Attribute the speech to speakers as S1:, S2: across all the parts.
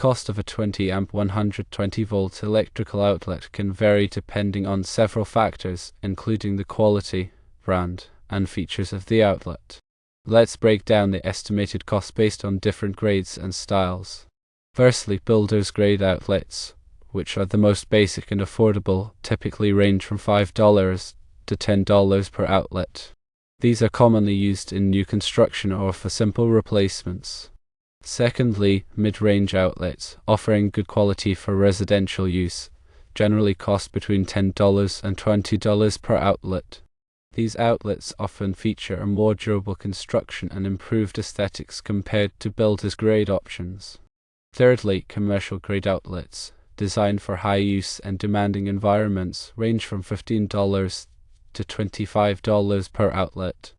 S1: cost of a 20 amp 120 volt electrical outlet can vary depending on several factors, including the quality, brand, and features of the outlet. Let's break down the estimated cost based on different grades and styles. Firstly, builder's grade outlets, which are the most basic and affordable, typically range from $5 to $10 per outlet. These are commonly used in new construction or for simple replacements. Secondly, mid-range outlets, offering good quality for residential use, generally cost between $10 and $20 per outlet. These outlets often feature a more durable construction and improved aesthetics compared to builder's grade options. Thirdly, commercial grade outlets, designed for high use and demanding environments, range from $15 to $25 per outlet.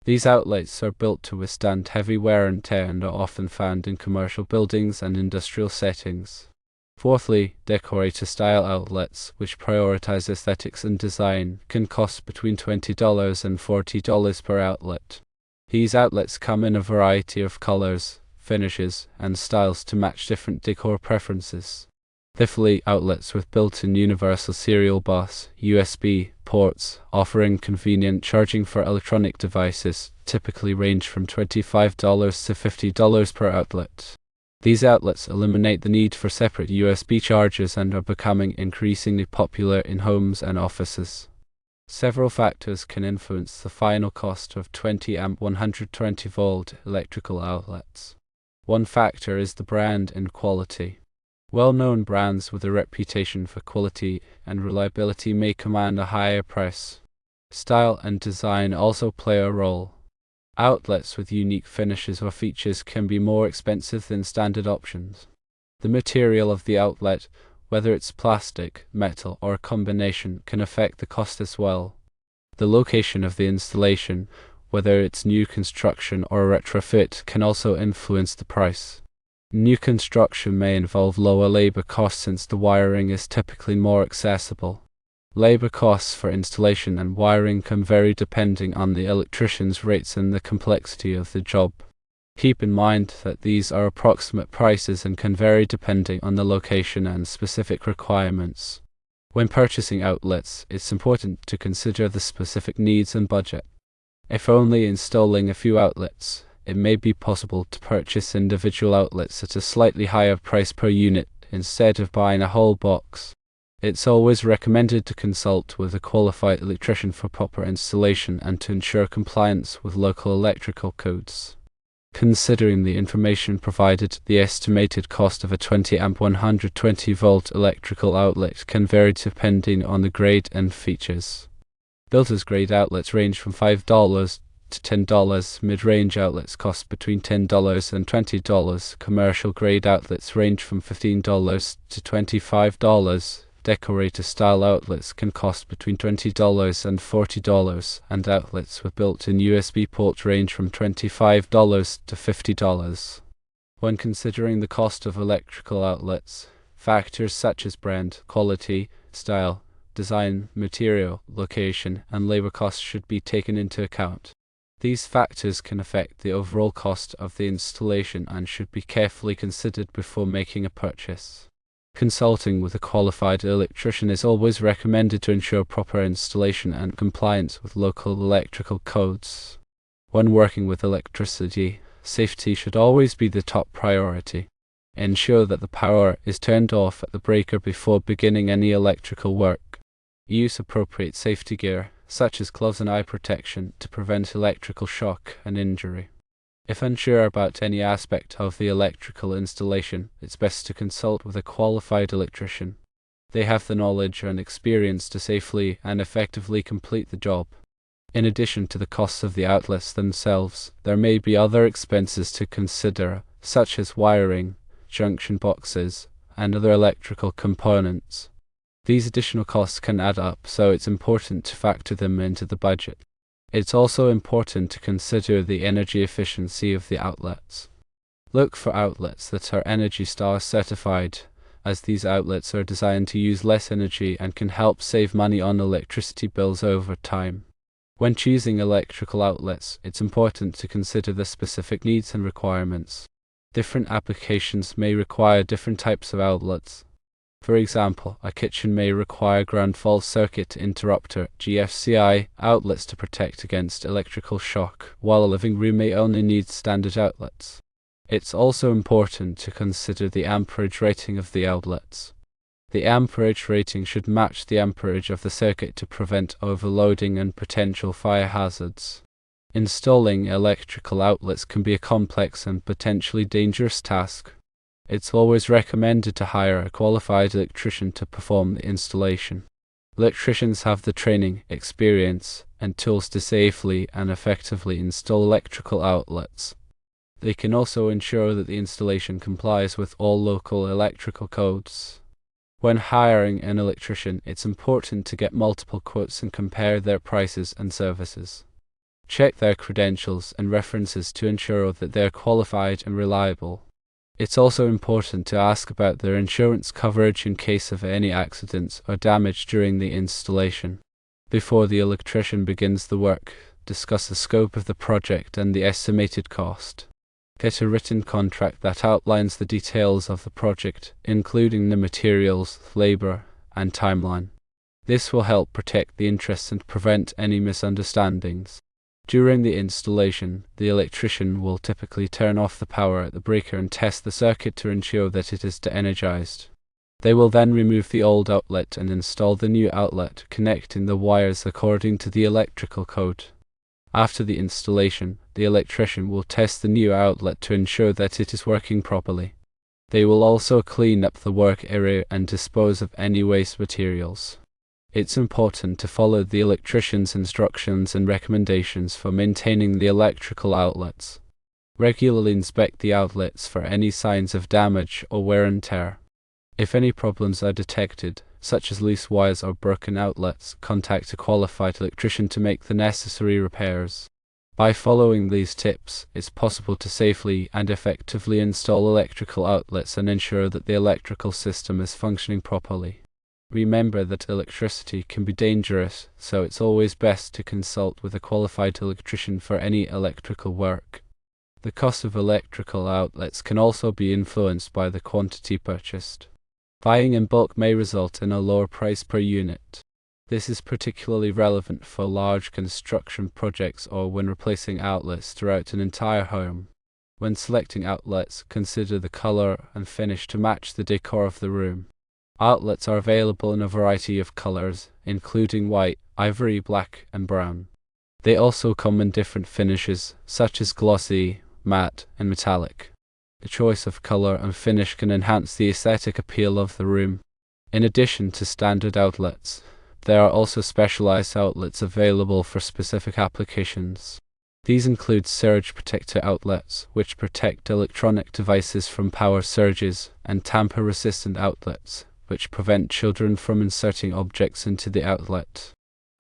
S1: These outlets are built to withstand heavy wear and tear and are often found in commercial buildings and industrial settings. Fourthly, decorator-style outlets, which prioritize aesthetics and design, can cost between $20 and $40 per outlet. These outlets come in a variety of colors, finishes, and styles to match different decor preferences. Fifthly, outlets with built-in universal serial bus (USB) ports, offering convenient charging for electronic devices, typically range from $25 to $50 per outlet. These outlets eliminate the need for separate USB chargers and are becoming increasingly popular in homes and offices. Several factors can influence the final cost of 20 amp 120 volt electrical outlets. One factor is the brand and quality. Well-known brands with a reputation for quality and reliability may command a higher price. Style and design also play a role. Outlets with unique finishes or features can be more expensive than standard options. The material of the outlet, whether it's plastic, metal, or a combination, can affect the cost as well. The location of the installation, whether it's new construction or a retrofit, can also influence the price. New construction may involve lower labor costs since the wiring is typically more accessible. Labor costs for installation and wiring can vary depending on the electrician's rates and the complexity of the job. Keep in mind that these are approximate prices and can vary depending on the location and specific requirements. When purchasing outlets, it's important to consider the specific needs and budget. If only installing a few outlets, it may be possible to purchase individual outlets at a slightly higher price per unit instead of buying a whole box. It's always recommended to consult with a qualified electrician for proper installation and to ensure compliance with local electrical codes. Considering the information provided, the estimated cost of a 20 amp 120 volt electrical outlet can vary depending on the grade and features. Builder's grade outlets range from $5 to $10, mid-range outlets cost between $10 and $20, commercial grade outlets range from $15 to $25, decorator-style outlets can cost between $20 and $40, and outlets with built-in USB ports range from $25 to $50. When considering the cost of electrical outlets, factors such as brand, quality, style, design, material, location, and labor costs should be taken into account. These factors can affect the overall cost of the installation and should be carefully considered before making a purchase. Consulting with a qualified electrician is always recommended to ensure proper installation and compliance with local electrical codes. When working with electricity, safety should always be the top priority. Ensure that the power is turned off at the breaker before beginning any electrical work. Use appropriate safety gear, such as gloves and eye protection, to prevent electrical shock and injury. If unsure about any aspect of the electrical installation, it's best to consult with a qualified electrician. They have the knowledge and experience to safely and effectively complete the job. In addition to the costs of the outlets themselves, there may be other expenses to consider, such as wiring, junction boxes, and other electrical components. These additional costs can add up, so it's important to factor them into the budget. It's also important to consider the energy efficiency of the outlets. Look for outlets that are Energy Star certified, as these outlets are designed to use less energy and can help save money on electricity bills over time. When choosing electrical outlets, it's important to consider the specific needs and requirements. Different applications may require different types of outlets. For example, a kitchen may require ground fault circuit interrupter (GFCI) outlets to protect against electrical shock, while a living room may only need standard outlets. It's also important to consider the amperage rating of the outlets. The amperage rating should match the amperage of the circuit to prevent overloading and potential fire hazards. Installing electrical outlets can be a complex and potentially dangerous task. It's always recommended to hire a qualified electrician to perform the installation. Electricians have the training, experience, and tools to safely and effectively install electrical outlets. They can also ensure that the installation complies with all local electrical codes. When hiring an electrician, it's important to get multiple quotes and compare their prices and services. Check their credentials and references to ensure that they are qualified and reliable. It's also important to ask about their insurance coverage in case of any accidents or damage during the installation. Before the electrician begins the work, discuss the scope of the project and the estimated cost. Get a written contract that outlines the details of the project, including the materials, labor, and timeline. This will help protect the interests and prevent any misunderstandings. During the installation, the electrician will typically turn off the power at the breaker and test the circuit to ensure that it is de-energized. They will then remove the old outlet and install the new outlet, connecting the wires according to the electrical code. After the installation, the electrician will test the new outlet to ensure that it is working properly. They will also clean up the work area and dispose of any waste materials. It's important to follow the electrician's instructions and recommendations for maintaining the electrical outlets. Regularly inspect the outlets for any signs of damage or wear and tear. If any problems are detected, such as loose wires or broken outlets, contact a qualified electrician to make the necessary repairs. By following these tips, it's possible to safely and effectively install electrical outlets and ensure that the electrical system is functioning properly. Remember that electricity can be dangerous, so it's always best to consult with a qualified electrician for any electrical work. The cost of electrical outlets can also be influenced by the quantity purchased. Buying in bulk may result in a lower price per unit. This is particularly relevant for large construction projects or when replacing outlets throughout an entire home. When selecting outlets, consider the color and finish to match the decor of the room. Outlets are available in a variety of colors, including white, ivory, black, and brown. They also come in different finishes, such as glossy, matte, and metallic. The choice of color and finish can enhance the aesthetic appeal of the room. In addition to standard outlets, there are also specialized outlets available for specific applications. These include surge protector outlets, which protect electronic devices from power surges, and tamper-resistant outlets, which prevent children from inserting objects into the outlet.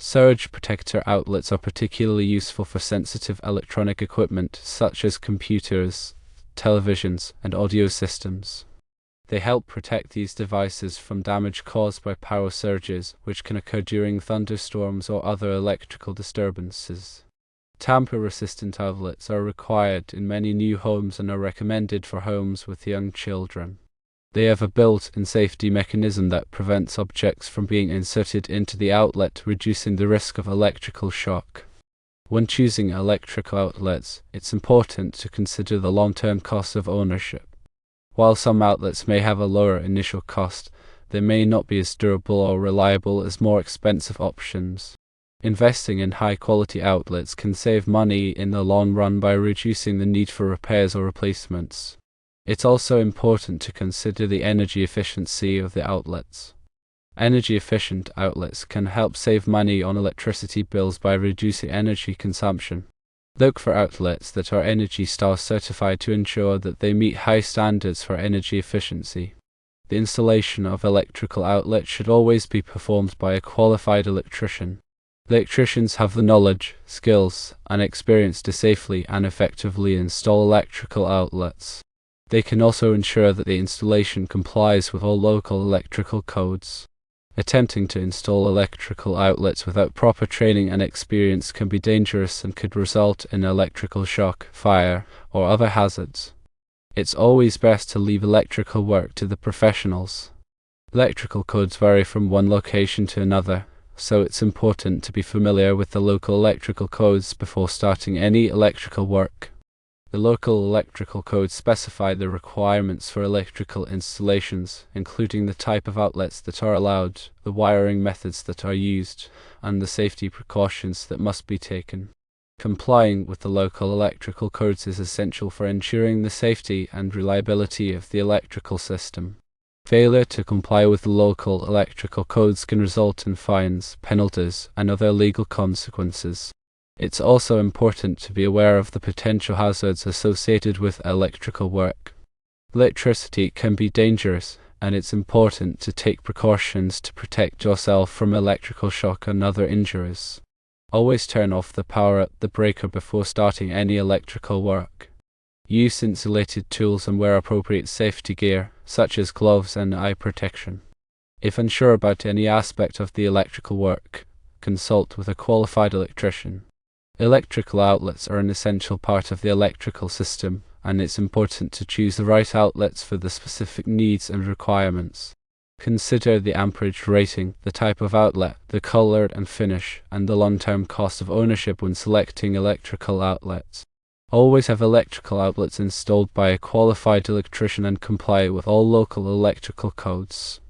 S1: Surge protector outlets are particularly useful for sensitive electronic equipment such as computers, televisions, and audio systems. They help protect these devices from damage caused by power surges, which can occur during thunderstorms or other electrical disturbances. Tamper-resistant outlets are required in many new homes and are recommended for homes with young children. They have a built-in safety mechanism that prevents objects from being inserted into the outlet, reducing the risk of electrical shock. When choosing electrical outlets, it's important to consider the long-term cost of ownership. While some outlets may have a lower initial cost, they may not be as durable or reliable as more expensive options. Investing in high-quality outlets can save money in the long run by reducing the need for repairs or replacements. It's also important to consider the energy efficiency of the outlets. Energy-efficient outlets can help save money on electricity bills by reducing energy consumption. Look for outlets that are Energy Star certified to ensure that they meet high standards for energy efficiency. The installation of electrical outlets should always be performed by a qualified electrician. Electricians have the knowledge, skills, and experience to safely and effectively install electrical outlets. They can also ensure that the installation complies with all local electrical codes. Attempting to install electrical outlets without proper training and experience can be dangerous and could result in electrical shock, fire, or other hazards. It's always best to leave electrical work to the professionals. Electrical codes vary from one location to another, so it's important to be familiar with the local electrical codes before starting any electrical work. The local electrical codes specify the requirements for electrical installations, including the type of outlets that are allowed, the wiring methods that are used, and the safety precautions that must be taken. Complying with the local electrical codes is essential for ensuring the safety and reliability of the electrical system. Failure to comply with the local electrical codes can result in fines, penalties, and other legal consequences. It's also important to be aware of the potential hazards associated with electrical work. Electricity can be dangerous, and it's important to take precautions to protect yourself from electrical shock and other injuries. Always turn off the power at the breaker before starting any electrical work. Use insulated tools and wear appropriate safety gear, such as gloves and eye protection. If unsure about any aspect of the electrical work, consult with a qualified electrician. Electrical outlets are an essential part of the electrical system, and it's important to choose the right outlets for the specific needs and requirements. Consider the amperage rating, the type of outlet, the color and finish, and the long-term cost of ownership when selecting electrical outlets. Always have electrical outlets installed by a qualified electrician and comply with all local electrical codes.